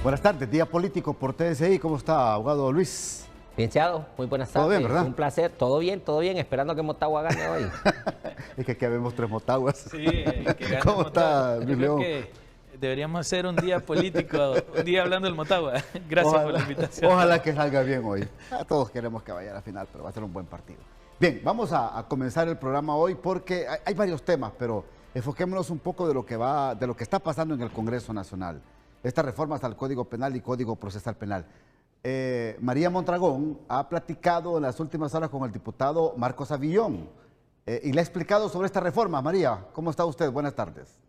Buenas tardes, Día Político por TSI. ¿Cómo está, abogado Luis? Licenciado, muy buenas tardes. ¿Todo bien, verdad? Un placer. Todo bien, esperando que Motagua gane hoy. Es que aquí vemos 3 Motaguas. Sí, que gane ¿Cómo Motagua. está, Yo Luis creo León? que deberíamos hacer un día político, un día hablando del Motagua. Gracias por la invitación. Ojalá que salga bien hoy. Todos queremos que vaya a la final, pero va a ser un buen partido. Bien, vamos a comenzar el programa hoy porque hay varios temas, pero enfoquémonos un poco de lo que está pasando en el Congreso Nacional. Estas reformas al Código Penal y Código Procesal Penal. María Mondragón ha platicado en las últimas horas con el diputado Marcos Avillón y le ha explicado sobre esta reforma. María, ¿cómo está usted? Buenas tardes.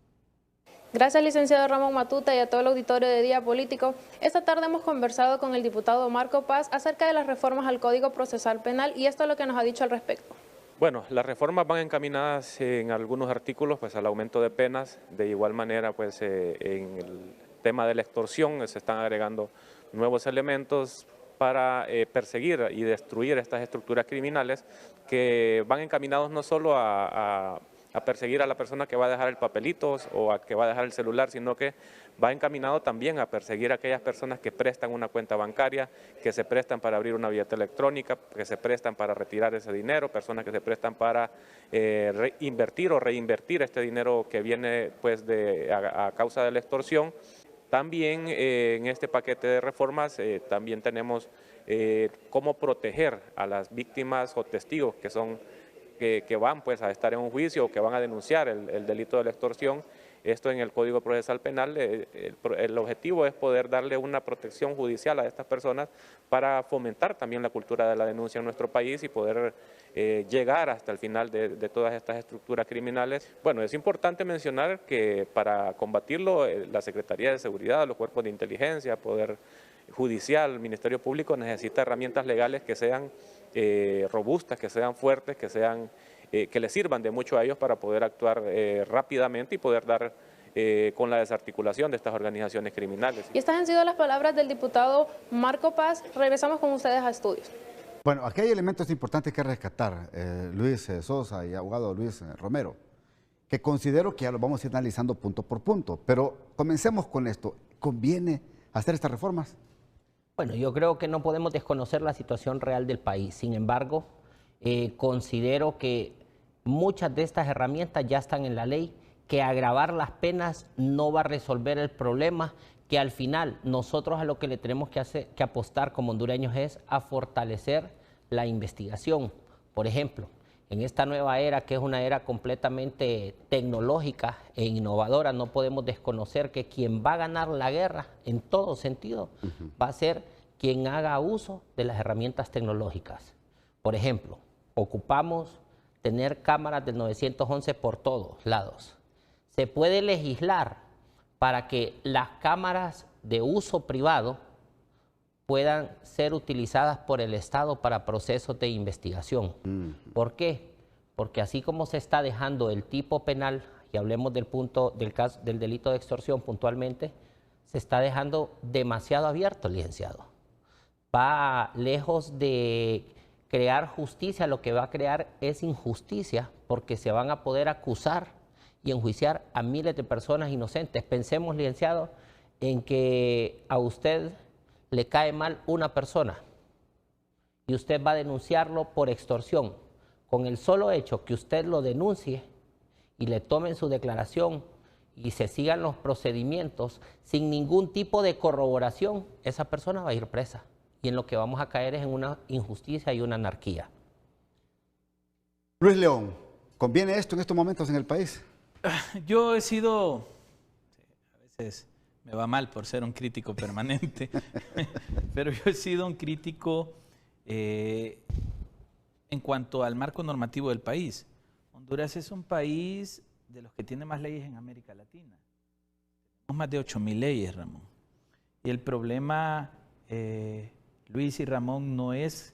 Gracias, licenciado Ramón Matute, y a todo el auditorio de Día Político. Esta tarde hemos conversado con el diputado Marco Paz acerca de las reformas al Código Procesal Penal y esto es lo que nos ha dicho al respecto. Bueno, las reformas van encaminadas en algunos artículos pues, al aumento de penas. De igual manera, pues en el tema de la extorsión se están agregando nuevos elementos para perseguir y destruir estas estructuras criminales que van encaminados no solo a perseguir a la persona que va a dejar el papelito o a que va a dejar el celular, sino que va encaminado también a perseguir a aquellas personas que prestan una cuenta bancaria, que se prestan para abrir una billetera electrónica, que se prestan para retirar ese dinero, personas que se prestan para invertir o reinvertir este dinero que viene pues, a causa de la extorsión. También en este paquete de reformas también tenemos cómo proteger a las víctimas o testigos que van pues, a estar en un juicio o que van a denunciar el delito de la extorsión. Esto en el Código Procesal Penal, el objetivo es poder darle una protección judicial a estas personas para fomentar también la cultura de la denuncia en nuestro país y poder llegar hasta el final de todas estas estructuras criminales. Bueno, es importante mencionar que para combatirlo, la Secretaría de Seguridad, los cuerpos de inteligencia, Poder Judicial, Ministerio Público necesita herramientas legales que sean robustas, que sean fuertes, que les sirvan de mucho a ellos para poder actuar rápidamente y poder dar con la desarticulación de estas organizaciones criminales. Y estas han sido las palabras del diputado Marco Paz. Regresamos con ustedes a estudios. Bueno, aquí hay elementos importantes que rescatar, Luis Sosa y abogado Luis Romero, que considero que ya lo vamos a ir analizando punto por punto, pero comencemos con esto. ¿Conviene hacer estas reformas? Bueno, yo creo que no podemos desconocer la situación real del país. Sin embargo, considero que muchas de estas herramientas ya están en la ley, que agravar las penas no va a resolver el problema, que al final nosotros a lo que le tenemos que apostar como hondureños es a fortalecer la investigación. Por ejemplo, en esta nueva era, que es una era completamente tecnológica e innovadora, no podemos desconocer que quien va a ganar la guerra en todo sentido va a ser quien haga uso de las herramientas tecnológicas. Por ejemplo, ocupamos tener cámaras del 911 por todos lados. Se puede legislar para que las cámaras de uso privado puedan ser utilizadas por el Estado para procesos de investigación. ¿Por qué? Porque así como se está dejando el tipo penal, y hablemos del caso del delito de extorsión puntualmente, se está dejando demasiado abierto, licenciado. Va lejos de crear justicia, lo que va a crear es injusticia, porque se van a poder acusar y enjuiciar a miles de personas inocentes. Pensemos, licenciado, en que a usted le cae mal una persona y usted va a denunciarlo por extorsión. Con el solo hecho que usted lo denuncie y le tomen su declaración y se sigan los procedimientos sin ningún tipo de corroboración, esa persona va a ir presa. Y en lo que vamos a caer es en una injusticia y una anarquía. Luis León, ¿conviene esto en estos momentos en el país? Yo he sido, a veces me va mal por ser un crítico permanente, pero yo he sido un crítico en cuanto al marco normativo del país. Honduras es un país de los que tiene más leyes en América Latina. Tenemos más de 8,000 leyes, Ramón. Y el problema, Luis y Ramón, no es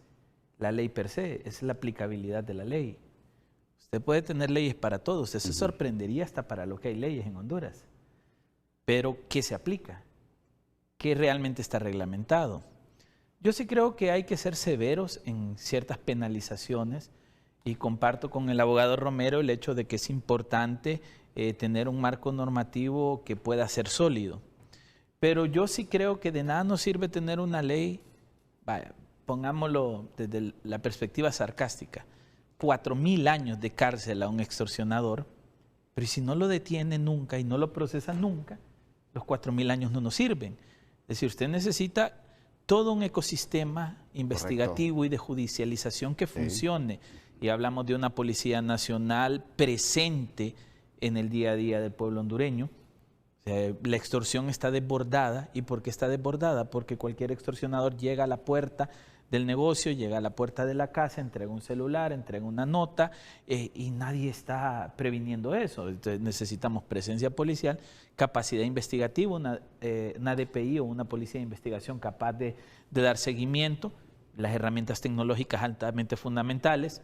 la ley per se, es la aplicabilidad de la ley. Usted puede tener leyes para todo, usted se sorprendería hasta para lo que hay leyes en Honduras. Pero, ¿qué se aplica? ¿Qué realmente está reglamentado? Yo sí creo que hay que ser severos en ciertas penalizaciones y comparto con el abogado Romero el hecho de que es importante tener un marco normativo que pueda ser sólido. Pero yo sí creo que de nada nos sirve tener una ley, vaya, pongámoslo desde la perspectiva sarcástica, 4.000 años de cárcel a un extorsionador, pero si no lo detiene nunca y no lo procesa nunca, los 4.000 años no nos sirven. Es decir, usted necesita todo un ecosistema investigativo y de judicialización que funcione. Y hablamos de una Policía Nacional presente en el día a día del pueblo hondureño. La extorsión está desbordada. ¿Y por qué está desbordada? Porque cualquier extorsionador llega a la puerta del negocio, llega a la puerta de la casa, entrega un celular, entrega una nota y nadie está previniendo eso. Entonces necesitamos presencia policial, capacidad investigativa, una DPI o una policía de investigación capaz de dar seguimiento, las herramientas tecnológicas altamente fundamentales.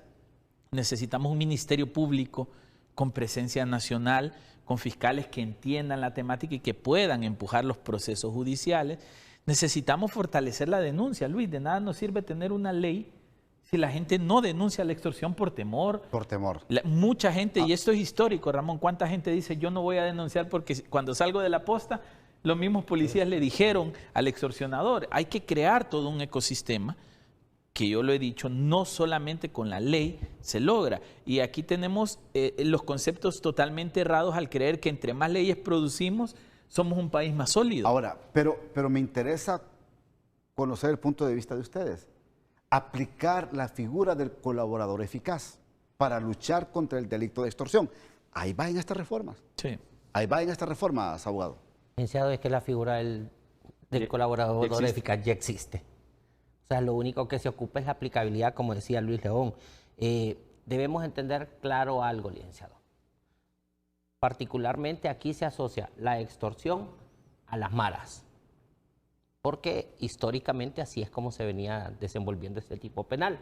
Necesitamos un ministerio público con presencia nacional, con fiscales que entiendan la temática y que puedan empujar los procesos judiciales. Necesitamos fortalecer la denuncia, Luis. De nada nos sirve tener una ley si la gente no denuncia la extorsión por temor. Por temor. Mucha gente, y esto es histórico, Ramón, ¿cuánta gente dice yo no voy a denunciar porque cuando salgo de la posta, los mismos policías le dijeron al extorsionador? Hay que crear todo un ecosistema que yo lo he dicho, no solamente con la ley se logra. Y aquí tenemos los conceptos totalmente errados al creer que entre más leyes producimos, somos un país más sólido. Ahora, pero me interesa conocer el punto de vista de ustedes. Aplicar la figura del colaborador eficaz para luchar contra el delito de extorsión. Ahí va en estas reformas. Sí. Ahí va en estas reformas, abogado. Licenciado, es que la figura del colaborador eficaz ya existe. O sea, lo único que se ocupa es la aplicabilidad, como decía Luis León. Debemos entender claro algo, licenciado. Particularmente aquí se asocia la extorsión a las maras, porque históricamente así es como se venía desenvolviendo este tipo penal.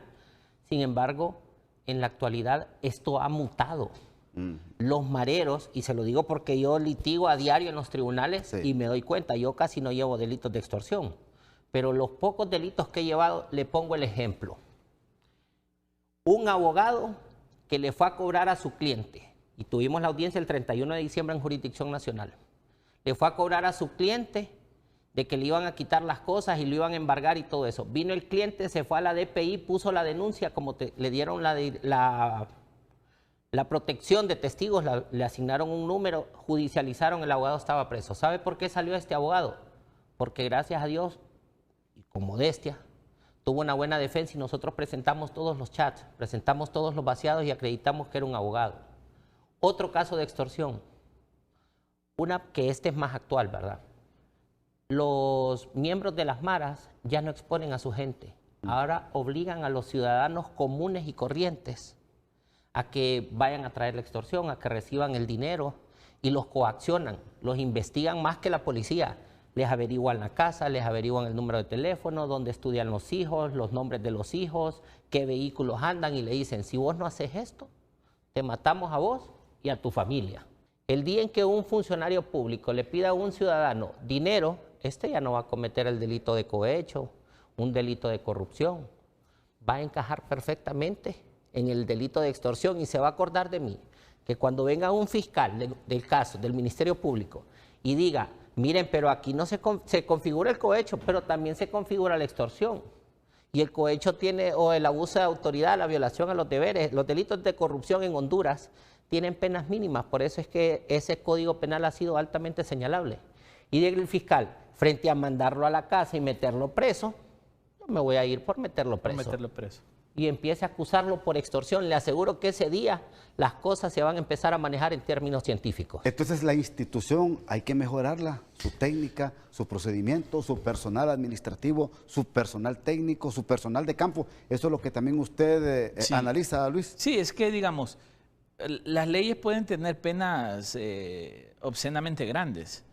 Sin embargo, en la actualidad esto ha mutado. Los mareros, y se lo digo porque yo litigo a diario en los tribunales y me doy cuenta, yo casi no llevo delitos de extorsión, pero los pocos delitos que he llevado, le pongo el ejemplo. Un abogado que le fue a cobrar a su cliente, y tuvimos la audiencia el 31 de diciembre en jurisdicción nacional, le fue a cobrar a su cliente de que le iban a quitar las cosas y lo iban a embargar y todo eso. Vino el cliente, se fue a la DPI, puso la denuncia, como le dieron la protección de testigos, le asignaron un número, judicializaron, el abogado estaba preso. ¿Sabe por qué salió este abogado? Porque gracias a Dios, y con modestia, tuvo una buena defensa y nosotros presentamos todos los chats, presentamos todos los vaciados y acreditamos que era un abogado. Otro caso de extorsión, que este es más actual, ¿verdad? Los miembros de las maras ya no exponen a su gente, ahora obligan a los ciudadanos comunes y corrientes a que vayan a traer la extorsión, a que reciban el dinero y los coaccionan, los investigan más que la policía. Les averiguan la casa, les averiguan el número de teléfono, dónde estudian los hijos, los nombres de los hijos, qué vehículos andan y le dicen, si vos no haces esto, te matamos a vos y a tu familia. El día en que un funcionario público le pida a un ciudadano dinero, este ya no va a cometer el delito de cohecho, un delito de corrupción. Va a encajar perfectamente en el delito de extorsión y se va a acordar de mí, que cuando venga un fiscal del caso, del Ministerio Público, y diga, miren, pero aquí no se configura el cohecho, pero también se configura la extorsión. Y el cohecho tiene, o el abuso de autoridad, la violación a los deberes, los delitos de corrupción en Honduras tienen penas mínimas, por eso es que ese código penal ha sido altamente señalable. Y diga el fiscal, frente a mandarlo a la casa y meterlo preso, yo me voy a ir por meterlo preso. Y empiece a acusarlo por extorsión. Le aseguro que ese día las cosas se van a empezar a manejar en términos científicos. Entonces la institución hay que mejorarla, su técnica, su procedimiento, su personal administrativo, su personal técnico, su personal de campo. Eso es lo que también usted analiza, Luis. Sí, es que digamos, las leyes pueden tener penas obscenamente grandes,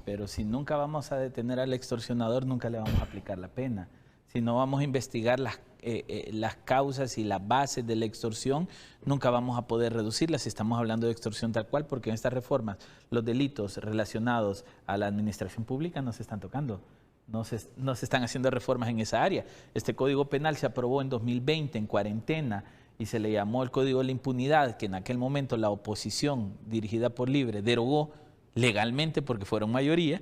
pero si nunca vamos a detener al extorsionador, nunca le vamos a aplicar la pena. Si no vamos a investigar las causas y las bases de la extorsión, nunca vamos a poder reducirlas si estamos hablando de extorsión tal cual, porque en estas reformas los delitos relacionados a la administración pública no se están tocando, no se están haciendo reformas en esa área. Este Código Penal se aprobó en 2020 en cuarentena y se le llamó el Código de la Impunidad, que en aquel momento la oposición dirigida por Libre derogó legalmente porque fueron mayoría.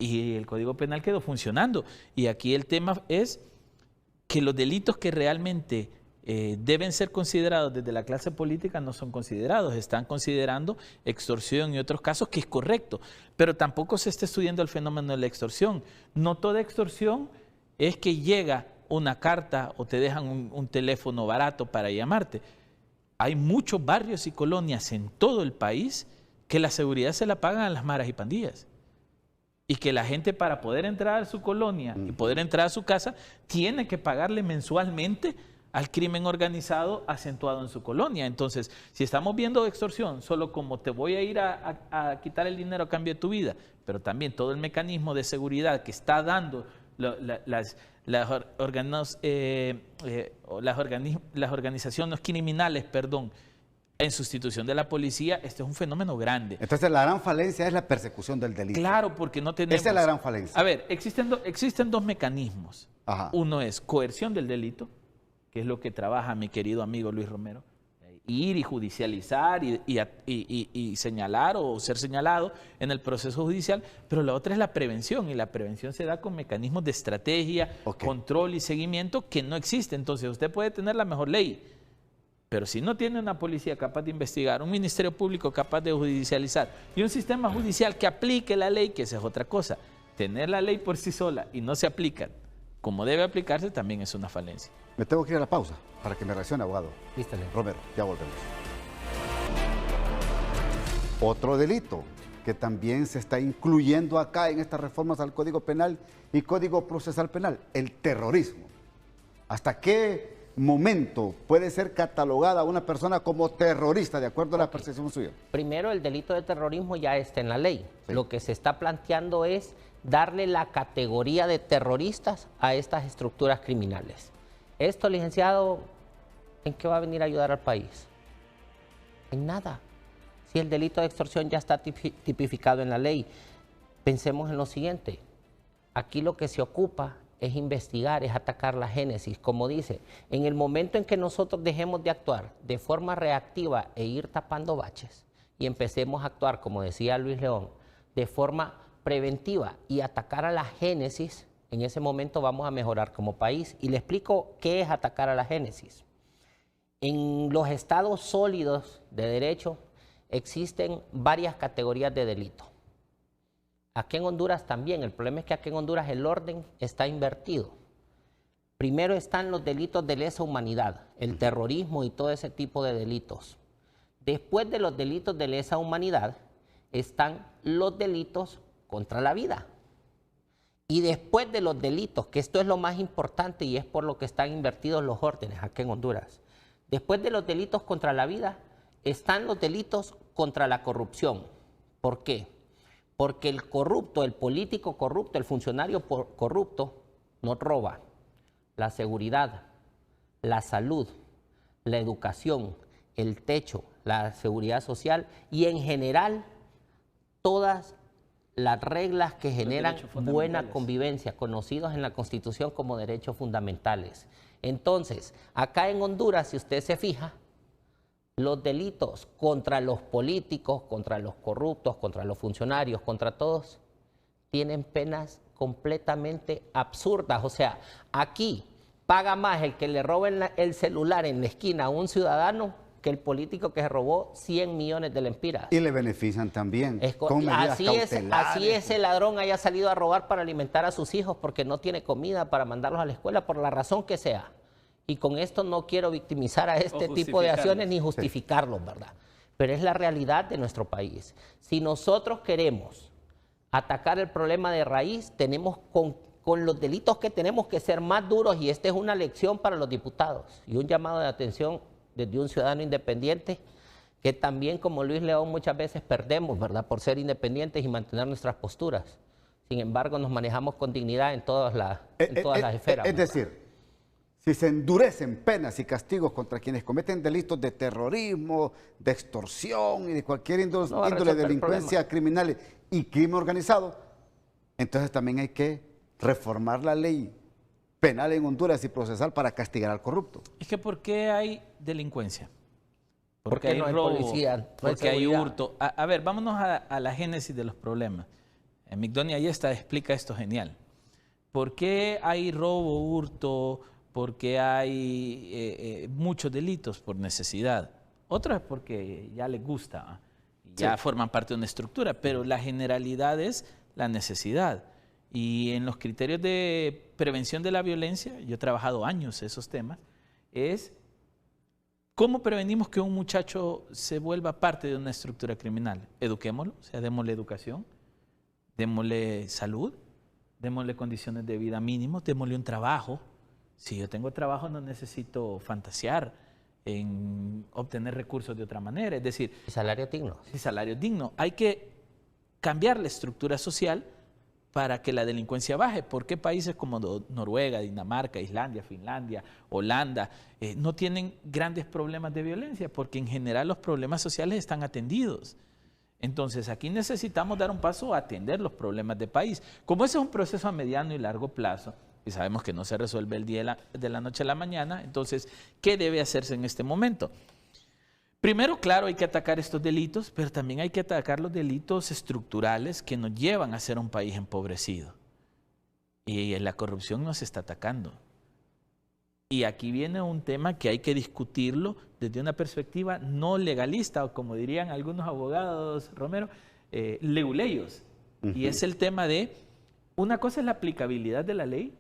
y el Código Penal quedó funcionando. Y aquí el tema es que los delitos que realmente deben ser considerados desde la clase política no son considerados, están considerando extorsión y otros casos, que es correcto, pero tampoco se está estudiando el fenómeno de la extorsión. No toda extorsión es que llega una carta o te dejan un teléfono barato para llamarte. Hay muchos barrios y colonias en todo el país que la seguridad se la pagan a las maras y pandillas. Y que la gente, para poder entrar a su colonia y poder entrar a su casa, tiene que pagarle mensualmente al crimen organizado acentuado en su colonia. Entonces, si estamos viendo extorsión solo como te voy a ir a quitar el dinero a cambio de tu vida, pero también todo el mecanismo de seguridad que está dando las organizaciones criminales, en sustitución de la policía, este es un fenómeno grande. Entonces, la gran falencia es la persecución del delito. Claro, porque no tenemos... Esa es la gran falencia. A ver, existen dos mecanismos. Ajá. Uno es coerción del delito, que es lo que trabaja mi querido amigo Luis Romero. Ir y judicializar y señalar o ser señalado en el proceso judicial, pero la otra es la prevención, y la prevención se da con mecanismos de estrategia, control y seguimiento que no existe. Entonces, usted puede tener la mejor ley, pero si no tiene una policía capaz de investigar, un ministerio público capaz de judicializar y un sistema judicial que aplique la ley, que esa es otra cosa, tener la ley por sí sola y no se aplica como debe aplicarse también es una falencia. Me tengo que ir a la pausa para que me reaccione, abogado. Listo, Romero, ya volvemos. Otro delito que también se está incluyendo acá en estas reformas al Código Penal y Código Procesal Penal, el terrorismo. ¿Hasta qué momento puede ser catalogada una persona como terrorista de acuerdo a la percepción suya? Primero, el delito de terrorismo ya está en la ley. Sí. Lo que se está planteando es darle la categoría de terroristas a estas estructuras criminales. Esto, licenciado, ¿en qué va a venir a ayudar al país? En nada. Si el delito de extorsión ya está tipificado en la ley, pensemos en lo siguiente. Aquí lo que se ocupa es investigar, es atacar la génesis. Como dice, en el momento en que nosotros dejemos de actuar de forma reactiva e ir tapando baches y empecemos a actuar, como decía Luis León, de forma preventiva y atacar a la génesis, en ese momento vamos a mejorar como país. Y le explico qué es atacar a la génesis. En los estados sólidos de derecho existen varias categorías de delito. Aquí en Honduras también. El problema es que aquí en Honduras el orden está invertido. Primero están los delitos de lesa humanidad, el terrorismo y todo ese tipo de delitos. Después de los delitos de lesa humanidad están los delitos contra la vida. Y después de los delitos, que esto es lo más importante y es por lo que están invertidos los órdenes aquí en Honduras, después de los delitos contra la vida están los delitos contra la corrupción. ¿Por qué? Porque el corrupto, el político corrupto, el funcionario corrupto nos roba la seguridad, la salud, la educación, el techo, la seguridad social y en general todas las reglas que generan buena convivencia, conocidos en la Constitución como derechos fundamentales. Entonces, acá en Honduras, si usted se fija, los delitos contra los políticos, contra los corruptos, contra los funcionarios, contra todos, tienen penas completamente absurdas. O sea, aquí paga más el que le roben el celular en la esquina a un ciudadano que el político que se robó 100 millones de lempiras. Y le benefician también con medidas cautelares. Así ese ladrón haya salido a robar para alimentar a sus hijos porque no tiene comida para mandarlos a la escuela por la razón que sea. Y con esto no quiero victimizar a este tipo de acciones ni justificarlos, ¿verdad? Pero es la realidad de nuestro país. Si nosotros queremos atacar el problema de raíz, tenemos con los delitos que tenemos que ser más duros, y esta es una lección para los diputados y un llamado de atención desde un ciudadano independiente, que también como Luis León muchas veces perdemos, ¿verdad?, por ser independientes y mantener nuestras posturas. Sin embargo, nos manejamos con dignidad en todas las esferas. Es decir, si se endurecen penas y castigos contra quienes cometen delitos de terrorismo, de extorsión y de cualquier índole de delincuencia criminal y crimen organizado, entonces también hay que reformar la ley penal en Honduras y procesal para castigar al corrupto. Es que ¿por qué hay delincuencia? Porque hay robo, policía, porque hay hurto. A ver, vámonos a la génesis de los problemas. Migdonia Ayesta explica esto genial. ¿Por qué hay robo, hurto? ¿Por qué hay muchos delitos? Por necesidad. Otro es porque ya les gusta, ya forman parte de una estructura, pero la generalidad es la necesidad. Y en los criterios de prevención de la violencia, yo he trabajado años esos temas, es cómo prevenimos que un muchacho se vuelva parte de una estructura criminal. Eduquémoslo, o sea, démosle educación, démosle salud, démosle condiciones de vida mínimas, démosle un trabajo. Si yo tengo trabajo no necesito fantasear en obtener recursos de otra manera, es decir... Salario digno. Sí, salario digno. Hay que cambiar la estructura social para que la delincuencia baje. ¿Por qué países como Noruega, Dinamarca, Islandia, Finlandia, Holanda no tienen grandes problemas de violencia? Porque en general los problemas sociales están atendidos. Entonces aquí necesitamos dar un paso a atender los problemas del país. Como ese es un proceso a mediano y largo plazo, y sabemos que no se resuelve el día de la noche a la mañana, entonces, ¿qué debe hacerse en este momento? Primero, claro, hay que atacar estos delitos, pero también hay que atacar los delitos estructurales que nos llevan a ser un país empobrecido. Y la corrupción nos está atacando. Y aquí viene un tema que hay que discutirlo desde una perspectiva no legalista, o como dirían algunos abogados, Romero, leguleyos. Y es el tema de, una cosa es la aplicabilidad de la ley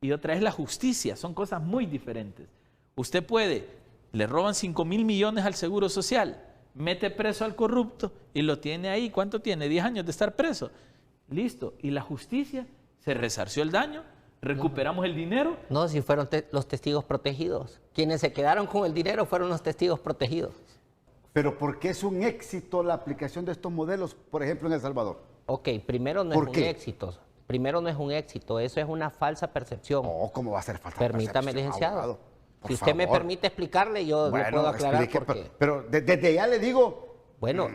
y otra es la justicia. Son cosas muy diferentes. Usted puede, le roban 5.000 millones al Seguro Social, mete preso al corrupto y lo tiene ahí. ¿Cuánto tiene? 10 años de estar preso. Listo. ¿Y la justicia? ¿Se resarció el daño? ¿Recuperamos el dinero? No, si fueron los testigos protegidos. Quienes se quedaron con el dinero fueron los testigos protegidos. Pero ¿por qué es un éxito la aplicación de estos modelos, por ejemplo, en El Salvador? Ok, primero no es un éxito. Primero no es un éxito, eso es una falsa percepción. Oh, ¿cómo va a ser falsa Permítame, percepción, licenciado. abogado? Si usted me permite explicarle, yo le puedo aclarar por qué. Pero desde ya le digo... Bueno,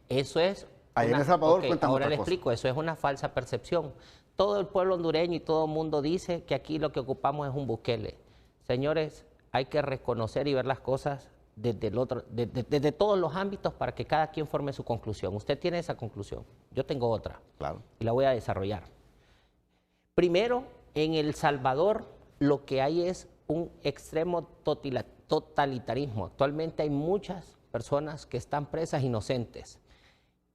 eso es... Ahí en El Salvador cuéntame ahora otra le cosa. explico, eso es una falsa percepción. Todo el pueblo hondureño y todo el mundo dice que aquí lo que ocupamos es un Bukele. Señores, hay que reconocer y ver las cosas desde todos los ámbitos para que cada quien forme su conclusión. Usted tiene esa conclusión, yo tengo otra. Claro. Y la voy a desarrollar. Primero, en El Salvador lo que hay es un extremo totalitarismo. Actualmente hay muchas personas que están presas inocentes.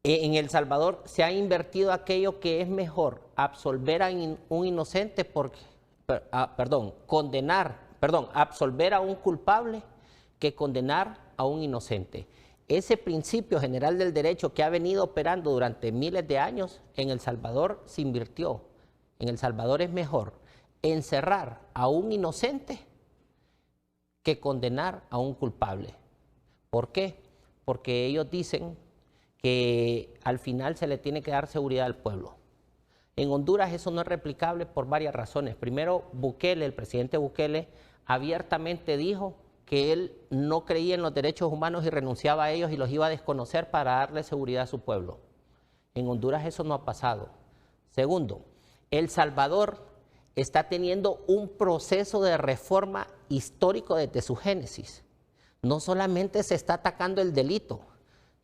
En El Salvador se ha invertido aquello que es mejor, absolver a un inocente absolver a un culpable que condenar a un inocente. Ese principio general del derecho que ha venido operando durante miles de años, en El Salvador se invirtió. En El Salvador es mejor encerrar a un inocente que condenar a un culpable. ¿Por qué? Porque ellos dicen que al final se le tiene que dar seguridad al pueblo. En Honduras eso no es replicable por varias razones. Primero, Bukele, el presidente Bukele, abiertamente dijo que él no creía en los derechos humanos y renunciaba a ellos y los iba a desconocer para darle seguridad a su pueblo. En Honduras eso no ha pasado. Segundo, El Salvador está teniendo un proceso de reforma histórico desde su génesis. No solamente se está atacando el delito,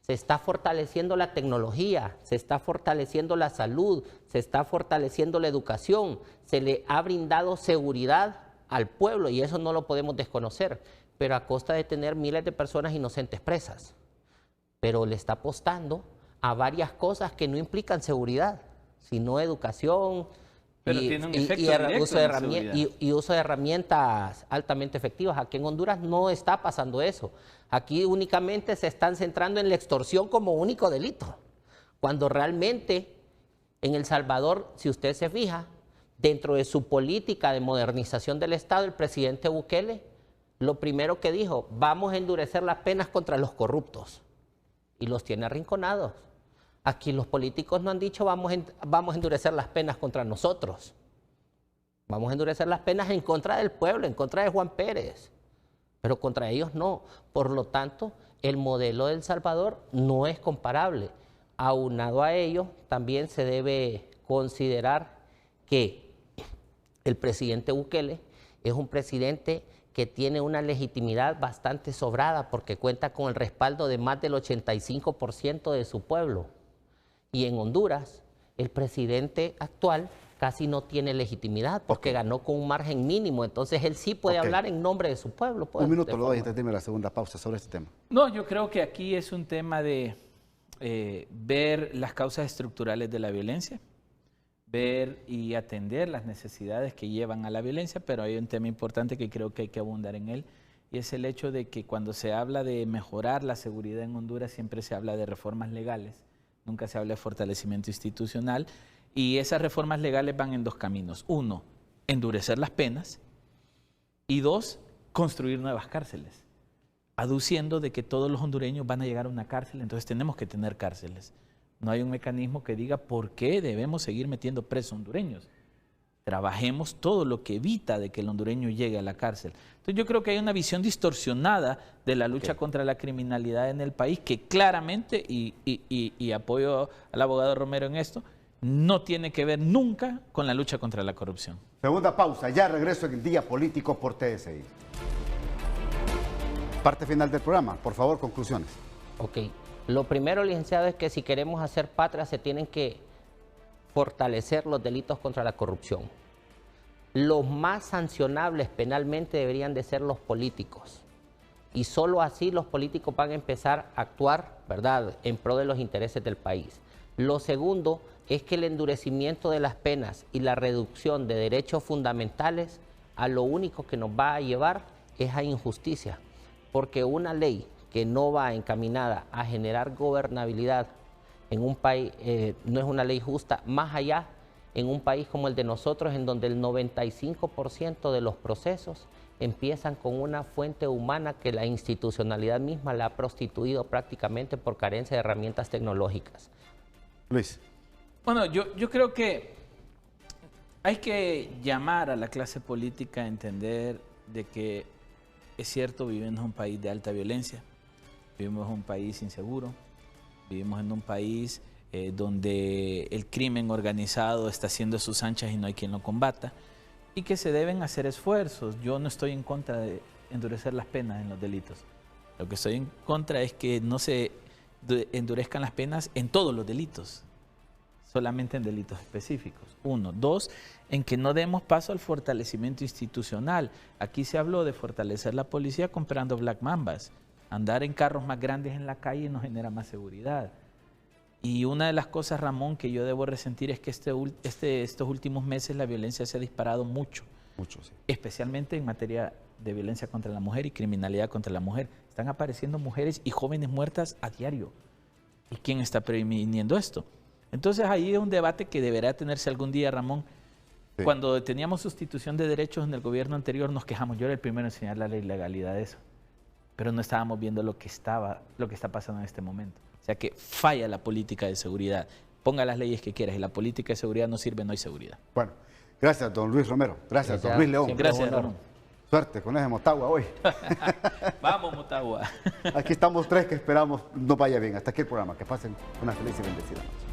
se está fortaleciendo la tecnología, se está fortaleciendo la salud, se está fortaleciendo la educación, se le ha brindado seguridad al pueblo y eso no lo podemos desconocer, pero a costa de tener miles de personas inocentes presas. Pero le está apostando a varias cosas que no implican seguridad, sino educación, pero tiene un efecto directo uso de herramientas altamente efectivas. Aquí en Honduras no está pasando eso. Aquí únicamente se están centrando en la extorsión como único delito, cuando realmente en El Salvador, si usted se fija, dentro de su política de modernización del Estado, el presidente Bukele, lo primero que dijo, vamos a endurecer las penas contra los corruptos, y los tiene arrinconados. Aquí los políticos no han dicho vamos a endurecer las penas contra nosotros. Vamos a endurecer las penas en contra del pueblo, en contra de Juan Pérez. Pero contra ellos no. Por lo tanto, el modelo de El Salvador no es comparable. Aunado a ello, también se debe considerar que el presidente Bukele es un presidente que tiene una legitimidad bastante sobrada porque cuenta con el respaldo de más del 85% de su pueblo. Y en Honduras, el presidente actual casi no tiene legitimidad porque ganó con un margen mínimo. Entonces él sí puede hablar en nombre de su pueblo. Pues, un minuto lo doy, entonces dime la segunda pausa sobre este tema. No, yo creo que aquí es un tema de ver las causas estructurales de la violencia, ver y atender las necesidades que llevan a la violencia, pero hay un tema importante que creo que hay que abundar en él, y es el hecho de que cuando se habla de mejorar la seguridad en Honduras, siempre se habla de reformas legales, nunca se habla de fortalecimiento institucional, y esas reformas legales van en dos caminos. Uno, endurecer las penas, y dos, construir nuevas cárceles, aduciendo de que todos los hondureños van a llegar a una cárcel, entonces tenemos que tener cárceles. No hay un mecanismo que diga por qué debemos seguir metiendo presos hondureños. Trabajemos todo lo que evita de que el hondureño llegue a la cárcel. Entonces yo creo que hay una visión distorsionada de la lucha contra la criminalidad en el país que claramente, y apoyo al abogado Romero en esto, no tiene que ver nunca con la lucha contra la corrupción. Segunda pausa, ya regreso en el Día Político por TSI. Parte final del programa, por favor, conclusiones. Ok. Lo primero, licenciado, es que si queremos hacer patria se tienen que fortalecer los delitos contra la corrupción. Los más sancionables penalmente deberían de ser los políticos. Y solo así los políticos van a empezar a actuar, ¿verdad?, en pro de los intereses del país. Lo segundo es que el endurecimiento de las penas y la reducción de derechos fundamentales a lo único que nos va a llevar es a injusticia. Porque una ley que no va encaminada a generar gobernabilidad en un país, no es una ley justa, más allá en un país como el de nosotros, en donde el 95% de los procesos empiezan con una fuente humana que la institucionalidad misma la ha prostituido prácticamente por carencia de herramientas tecnológicas. Luis. Bueno, yo creo que hay que llamar a la clase política a entender de que es cierto, vivimos en un país de alta violencia, vivimos en un país inseguro, vivimos en un país donde el crimen organizado está haciendo sus anchas y no hay quien lo combata, y que se deben hacer esfuerzos. Yo no estoy en contra de endurecer las penas en los delitos. Lo que estoy en contra es que no se endurezcan las penas en todos los delitos, solamente en delitos específicos. Uno. Dos, en que no demos paso al fortalecimiento institucional. Aquí se habló de fortalecer la policía comprando Black Mambas. Andar en carros más grandes en la calle nos genera más seguridad. Y una de las cosas, Ramón, que yo debo resentir es que estos últimos meses la violencia se ha disparado mucho. Mucho, sí. Especialmente en materia de violencia contra la mujer y criminalidad contra la mujer. Están apareciendo mujeres y jóvenes muertas a diario. ¿Y quién está previniendo esto? Entonces ahí es un debate que deberá tenerse algún día, Ramón. Sí. Cuando teníamos sustitución de derechos en el gobierno anterior nos quejamos. Yo era el primero en enseñar la ilegalidad de eso. Pero no estábamos viendo lo que está pasando en este momento. O sea que falla la política de seguridad. Ponga las leyes que quieras y la política de seguridad no sirve, no hay seguridad. Bueno, gracias, don Luis Romero. Gracias, don Luis León. Gracias, Ramón. Suerte con ese Motagua hoy. Vamos, Motagua. Aquí estamos tres que esperamos no vaya bien. Hasta aquí el programa. Que pasen una feliz y bendecida noche.